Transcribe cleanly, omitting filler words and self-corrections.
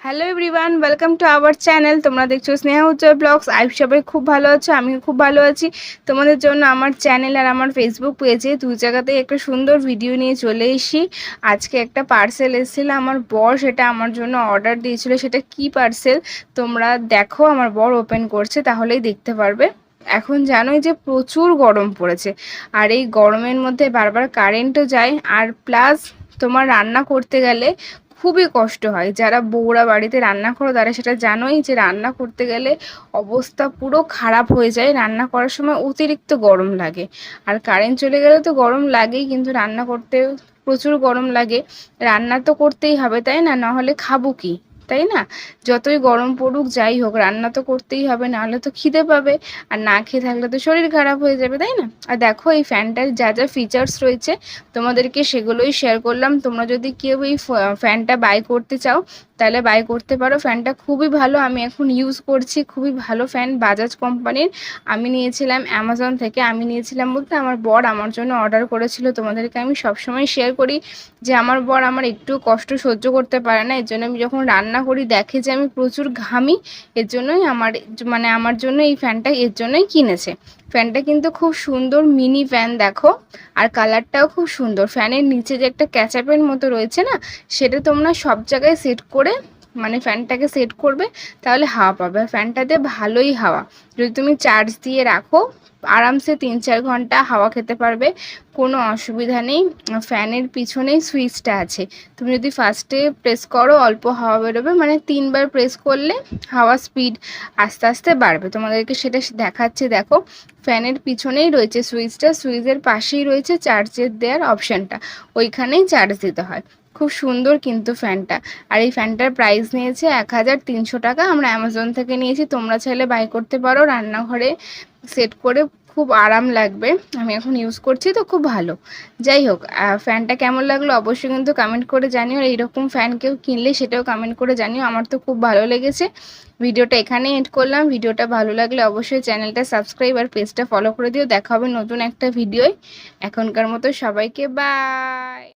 Hello everyone, welcome to our channel. তোমরা দেখছো স্নেহা উজ্জ্বল blogs. সবাই খুব ভালো আছো, আমিও খুব ভালো আছি। তোমাদের জন্য আমার চ্যানেল আর আমার ফেসবুক পেজে দুই জায়গাতেই একটা সুন্দর ভিডিও নিয়ে চলে এসি। আজকে একটা পার্সেল এসেছিল আমার বর, সেটা আমার জন্য অর্ডার দিয়েছিল। সেটা কি পার্সেল তোমরা দেখো, আমার বর ওপেন করছে, তাহলেই দেখতে পারবে। এখন জানোই যে প্রচুর গরম পড়েছে, আর এই গরমের মধ্যে বারবার কারেন্টও যায়, আর প্লাস তোমার রান্না করতে গেলে খুবই কষ্ট হয়। যারা বউরা বাড়িতে রান্না করো তারা সেটা জানোই যে রান্না করতে গেলে অবস্থা পুরো খারাপ হয়ে যায়। রান্না করার সময় অতিরিক্ত গরম লাগে, আর কারেন্ট চলে গেলে তো গরম লাগেই, কিন্তু রান্না করতে প্রচুর গরম লাগে। রান্না তো করতেই হবে, তাই না? নাহলে খাবো কি, তাই না? যতই গরম পড়ুক যাই হোক, রান্না তো করতেই হবে, নাহলে তো খিদে পাবে, আর না খেয়ে থাকলে তো শরীর খারাপ হয়ে যাবে, তাই না? আর দেখো এই ফ্যানটার যা যা ফিচার্স রয়েছে তোমাদেরকে সেগুলোই শেয়ার করলাম। তোমরা যদি কেউ এই ফ্যানটা বাই করতে চাও তাহলে বাই করতে পারো। ফ্যানটা খুবই ভালো, আমি এখন ইউজ করছি। খুবই ভালো ফ্যান, বাজাজ কোম্পানির। আমি নিয়েছিলাম অ্যামাজন থেকে। আমি নিয়েছিলাম বলতে আমার বর আমার জন্য অর্ডার করেছিল। তোমাদেরকে আমি সবসময় শেয়ার করি যে আমার বর আমার একটু কষ্ট সহ্য করতে পারে না, এর জন্য আমি যখন রান্না করি দেখে যে আমি প্রচুর ঘামি, এর জন্যই আমার জন্য এই ফ্যানটা এর জন্যই কিনেছে। ফ্যানটা কিন্তু খুব সুন্দর মিনি ফ্যান, দেখো। আর কালারটাও খুব সুন্দর। ফ্যানের নিচে যে একটা ক্যাচাপের মতো রয়েছে না, সেটা তোমরা সব জায়গায় সেট করে মানে ফ্যানটাকে সেট করবে, তাহলে হাওয়া পাবে। আর ফ্যানটাতে ভালোই হাওয়া, যদি তুমি চার্জ দিয়ে রাখো আরামসে 3-4 ঘন্টা হাওয়া খেতে পারবে, কোনো অসুবিধা নেই। ফ্যানের পিছনেই সুইচটা আছে, তুমি যদি ফার্স্টে প্রেস করো অল্প হাওয়া বেরোবে, মানে 3বার প্রেস করলে হাওয়া স্পিড আস্তে আস্তে বাড়বে। তোমাদেরকে সেটা দেখাচ্ছি, দেখো। ফ্যানের পিছনেই রয়েছে সুইচটা, সুইচের পাশেই রয়েছে চার্জের দেওয়ার অপশানটা, ওইখানেই চার্জ দিতে হয়। খুব সুন্দর কিন্তু ফ্যানটা। আর এই ফ্যানটার প্রাইস নিয়েছে 1300 টাকা। আমরা অ্যামাজন থেকে নিয়েছি, তোমরা চাইলে বাই করতে পারো। রান্নাঘরে সেট করে খুব আরাম লাগবে। আমি এখন ইউজ করছি তো, খুব ভালো। যাই হোক, ফ্যানটা কেমন লাগলো অবশ্যই কিন্তু কমেন্ট করে জানিও। আর এইরকম ফ্যান কেউ কিনলে সেটাও কমেন্ট করে জানিও। আমার তো খুব ভালো লেগেছে। ভিডিওটা এখানেই এন্ড করলাম। ভিডিওটা ভালো লাগলে অবশ্যই চ্যানেলটা সাবস্ক্রাইব আর পেজটা ফলো করে দিও। দেখা হবে নতুন একটা ভিডিওয়। এখনকার মতো সবাইকে বাই।